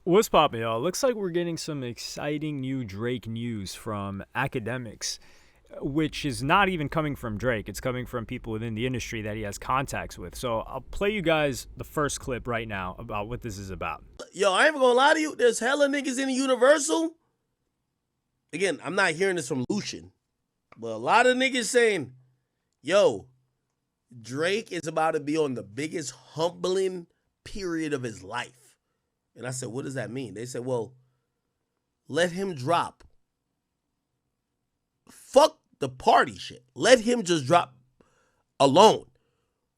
What's poppin', y'all? Looks like we're getting some exciting new Drake news from Akademiks, which is not even coming from Drake. It's coming from people within the industry that he has contacts with. So I'll play you guys the first clip right now about what this is about. Yo, I ain't even gonna lie to you. There's hella niggas in the Universal. Again, I'm not hearing this from Lucian, but a lot of niggas saying, yo, Drake is about to be on the biggest humbling period of his life. And I said, what does that mean? They said, well, let him drop. Fuck the party shit. Let him just drop alone.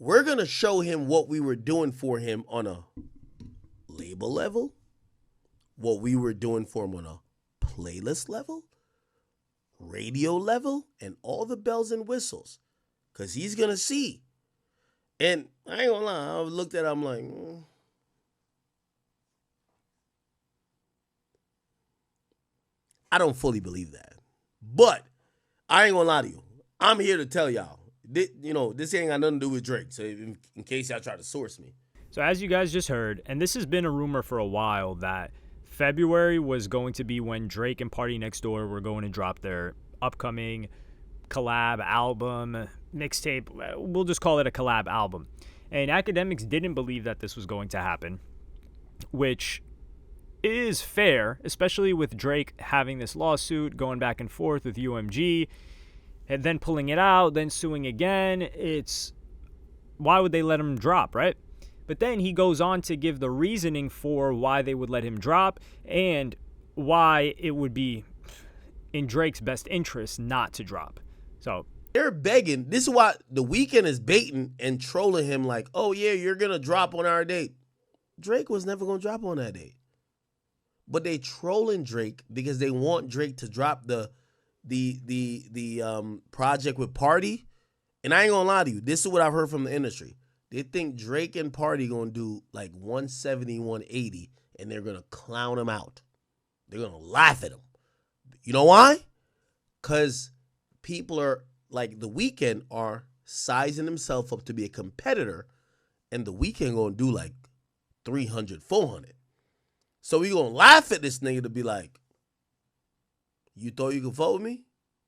We're going to show him what we were doing for him on a label level, what we were doing for him on a playlist level, radio level, and all the bells and whistles. Because he's going to see. And I ain't gonna lie, I looked at it, I'm like, I don't fully believe that. But I ain't gonna lie to you. I'm here to tell y'all, this ain't got nothing to do with Drake. So in case y'all try to source me. So as you guys just heard, and this has been a rumor for a while, that February was going to be when Drake and Party Next Door were going to drop their upcoming collab album, mixtape. We'll just call it a collab album. And Akademiks didn't believe that this was going to happen, which is fair, especially with Drake having this lawsuit going back and forth with UMG and then pulling it out, then suing again. It's why would they let him drop, right? But then he goes on to give the reasoning for why they would let him drop and why it would be in Drake's best interest not to drop. So they're begging. This is why the Weeknd is baiting and trolling him like, oh yeah, you're gonna drop on our date. Drake was never gonna drop on that date. But they trolling Drake because they want Drake to drop the project with Party. And I ain't gonna lie to you, this is what I've heard from the industry. They think Drake and Party gonna do like 170, 180, and they're gonna clown him out. They're gonna laugh at him. You know why? Because people are like the Weeknd are sizing himself up to be a competitor, and the Weeknd gonna do like 300, 400. So we gonna laugh at this nigga to be like, you thought you could vote with me?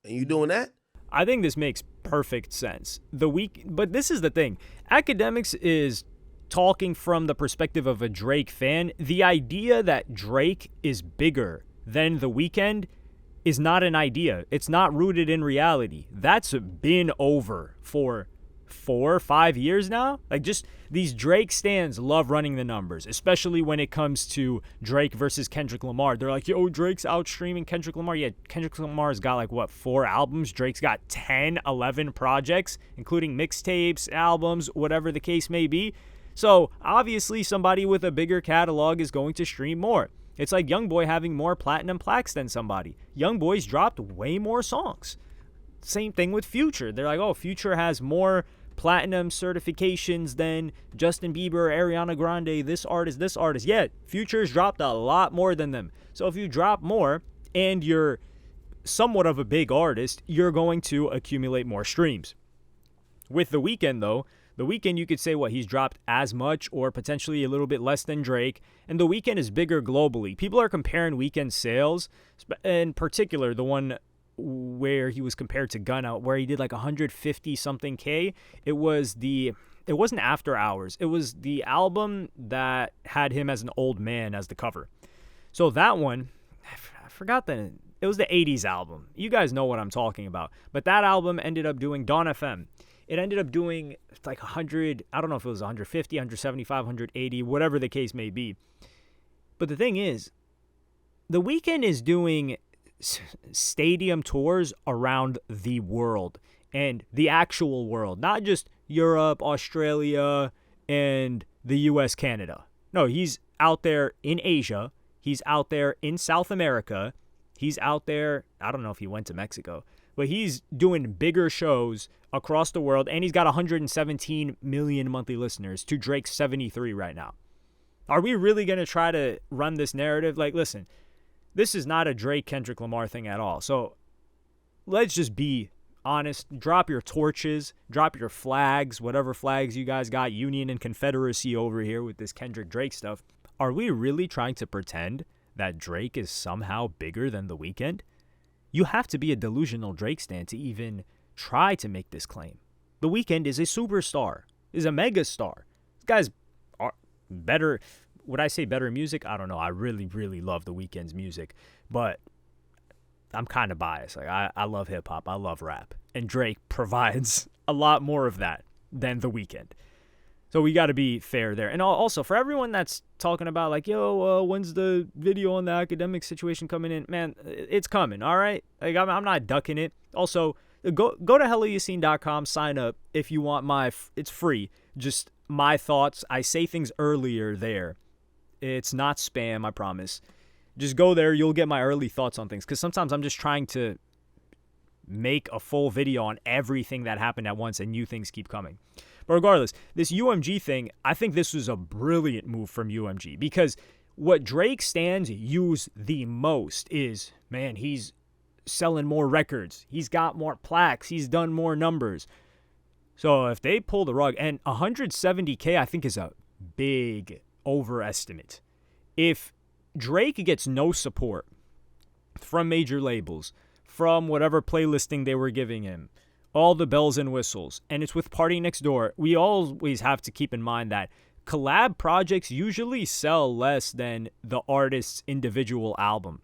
And you doing that? I think this makes perfect sense. But this is the thing. Akademiks is talking from the perspective of a Drake fan. The idea that Drake is bigger than The Weeknd is not an idea. It's not rooted in reality. That's been over for 4 or 5 years now. Like, just these Drake stans love running the numbers, especially when it comes to Drake versus Kendrick Lamar. They're like, yo, Drake's outstreaming Kendrick Lamar. Yeah, Kendrick Lamar's got like, 4 albums? Drake's got 10, 11 projects, including mixtapes, albums, whatever the case may be. So obviously somebody with a bigger catalog is going to stream more. It's like YoungBoy having more platinum plaques than somebody. YoungBoy's dropped way more songs. Same thing with Future. They're like, oh, Future has more platinum certifications than Justin Bieber, Ariana Grande, this artist. Yeah, Future's dropped a lot more than them. So if you drop more and you're somewhat of a big artist, you're going to accumulate more streams. With The Weeknd, though, The Weeknd, you could say, he's dropped as much or potentially a little bit less than Drake. And The Weeknd is bigger globally. People are comparing Weeknd sales, in particular, the one where he was compared to Gunna, where he did like 150 something K. It wasn't After Hours. It was the album that had him as an old man as the cover. So that one, I forgot it was the 80s album. You guys know what I'm talking about. But that album ended up doing Dawn FM. It ended up doing like 100, I don't know if it was 150, 175, 180, whatever the case may be. But the thing is, The Weeknd is doing stadium tours around the world, and the actual world, not just Europe, Australia, and the US, Canada. No, he's out there in Asia. He's out there in South America. He's out there, I don't know if he went to Mexico, but he's doing bigger shows across the world, and he's got 117 million monthly listeners to Drake's 73 right now. Are we really going to try to run this narrative? Like, listen, this is not a Drake Kendrick Lamar thing at all. So let's just be honest. Drop your torches, drop your flags, whatever flags you guys got, Union and Confederacy over here with this Kendrick Drake stuff. are we really trying to pretend that Drake is somehow bigger than The Weeknd? You have to be a delusional Drake stan to even try to make this claim. The Weeknd is a superstar, is a megastar. This guy's better. Would I say better music? I don't know. I really, really love The Weeknd's music, but I'm kind of biased. Like I love hip hop, I love rap, and Drake provides a lot more of that than The Weeknd. So we got to be fair there. And also for everyone that's talking about like, yo, when's the video on the Akademiks situation coming in? Man, it's coming. All right, like I'm not ducking it. Also, go to helloyassine.com, sign up if you want it's free. Just my thoughts. I say things earlier there. It's not spam, I promise. Just go there. You'll get my early thoughts on things. Because sometimes I'm just trying to make a full video on everything that happened at once and new things keep coming. But regardless, this UMG thing, I think this was a brilliant move from UMG. Because what Drake stands use the most is, man, he's selling more records. He's got more plaques. He's done more numbers. So if they pull the rug, and 170K I think is a big overestimate. If Drake gets no support from major labels, from whatever playlisting they were giving him, all the bells and whistles, and it's with Party Next Door, we always have to keep in mind that collab projects usually sell less than the artist's individual album.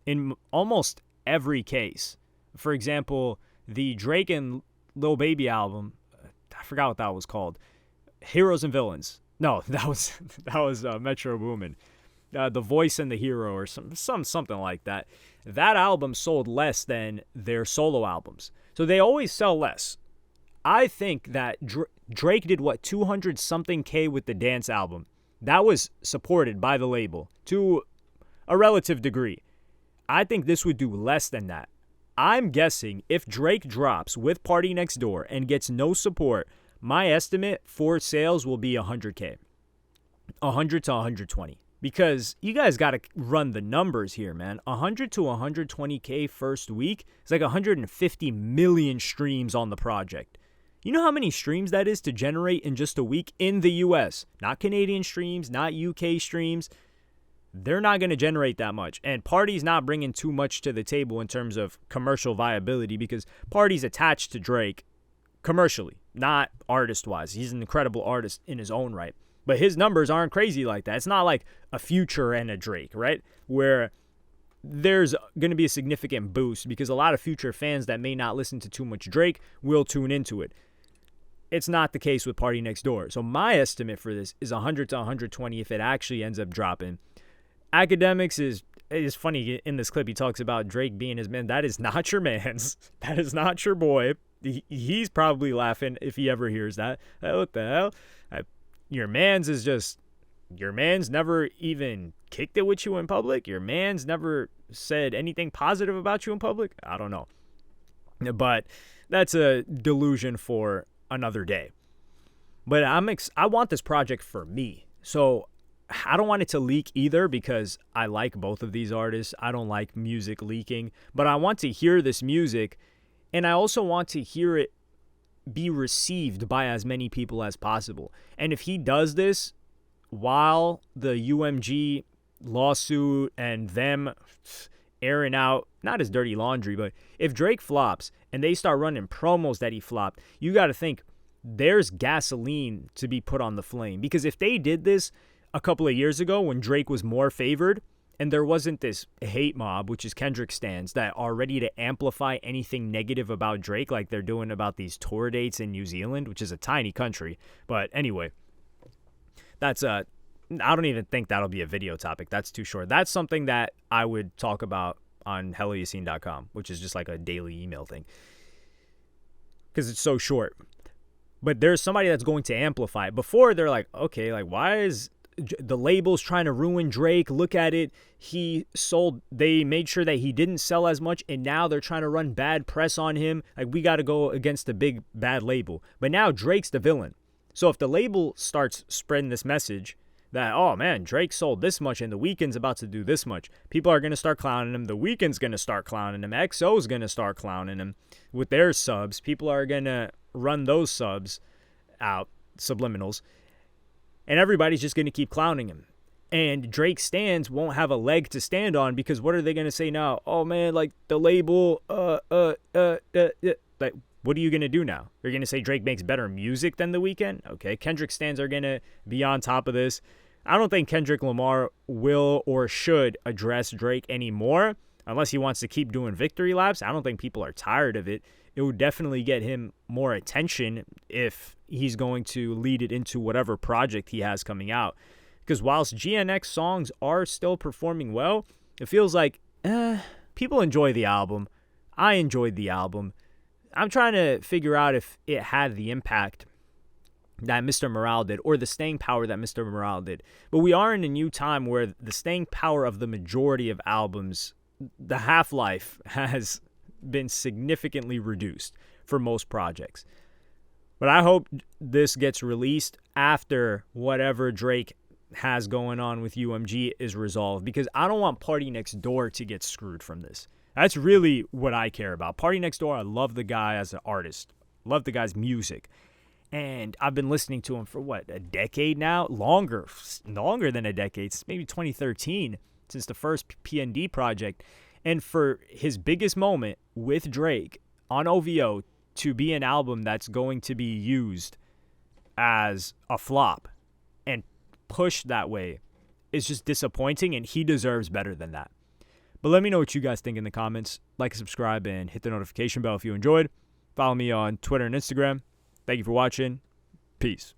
In almost every case. For example, the Drake and Lil Baby album, I forgot what that was called, Heroes and Villains. No, that was Metro Boomin. The Voice and the Hero or something like that. That album sold less than their solo albums. So they always sell less. I think that Drake did 200-something K with the Dance album. That was supported by the label to a relative degree. I think this would do less than that. I'm guessing if Drake drops with Party Next Door and gets no support, my estimate for sales will be 100K. 100 to 120. Because you guys got to run the numbers here, man. 100 to 120K first week is like 150 million streams on the project. You know how many streams that is to generate in just a week in the US? Not Canadian streams, not UK streams. They're not going to generate that much. And Party's not bringing too much to the table in terms of commercial viability because Party's attached to Drake commercially, not artist-wise. He's an incredible artist in his own right. But his numbers aren't crazy like that. It's not like a Future and a Drake, right? Where there's going to be a significant boost because a lot of Future fans that may not listen to too much Drake will tune into it. It's not the case with Party Next Door. So my estimate for this is 100 to 120 if it actually ends up dropping. Akademiks is funny. In this clip, he talks about Drake being his man. That is not your man's. That is not your boy. He's probably laughing if he ever hears that. What the hell? Your man's never even kicked it with you in public. Your man's never said anything positive about you in public. I don't know. But that's a delusion for another day. But I want this project for me. So I don't want it to leak either because I like both of these artists. I don't like music leaking. But I want to hear this music, and I also want to hear it be received by as many people as possible. And if he does this while the UMG lawsuit and them airing out, not his dirty laundry, but if Drake flops and they start running promos that he flopped, you got to think there's gasoline to be put on the flame. Because if they did this a couple of years ago when Drake was more favored, and there wasn't this hate mob, which is Kendrick stans, that are ready to amplify anything negative about Drake like they're doing about these tour dates in New Zealand, which is a tiny country. But anyway, that's I don't even think that'll be a video topic. That's too short. That's something that I would talk about on helloyassine.com, which is just like a daily email thing. Because it's so short. But there's somebody that's going to amplify it. Before, they're like, okay, like, why is the label's trying to ruin Drake? Look at it. They made sure that he didn't sell as much, and now they're trying to run bad press on him. Like, we got to go against the big bad label. But now Drake's the villain. So if the label starts spreading this message that, oh man, Drake sold this much and the Weeknd's about to do this much, people are going to start clowning him. The Weeknd's going to start clowning him. XO's going to start clowning him with their subs. People are going to run those subs out, subliminals. And everybody's just going to keep clowning him. And Drake stans won't have a leg to stand on because what are they going to say now? Oh man, like the label, like what are you going to do now? You're going to say Drake makes better music than The Weeknd? Okay, Kendrick stans are going to be on top of this. I don't think Kendrick Lamar will or should address Drake anymore unless he wants to keep doing victory laps. I don't think people are tired of it. It would definitely get him more attention if he's going to lead it into whatever project he has coming out. Because whilst GNX songs are still performing well, it feels like people enjoy the album. I enjoyed the album. I'm trying to figure out if it had the impact that Mr. Morale did or the staying power that Mr. Morale did. But we are in a new time where the staying power of the majority of albums, the half-life has been significantly reduced for most projects. But I hope this gets released after whatever Drake has going on with UMG is resolved, because I don't want Party Next Door to get screwed from this. That's really what I care about. Party Next Door, I love the guy as an artist. Love the guy's music. And I've been listening to him for, a decade now? Longer than a decade. Maybe 2013, since the first PND project. And for his biggest moment with Drake on OVO to be an album that's going to be used as a flop and pushed that way is just disappointing, and he deserves better than that. But let me know what you guys think in the comments. Like, subscribe, and hit the notification bell if you enjoyed. Follow me on Twitter and Instagram. Thank you for watching. Peace.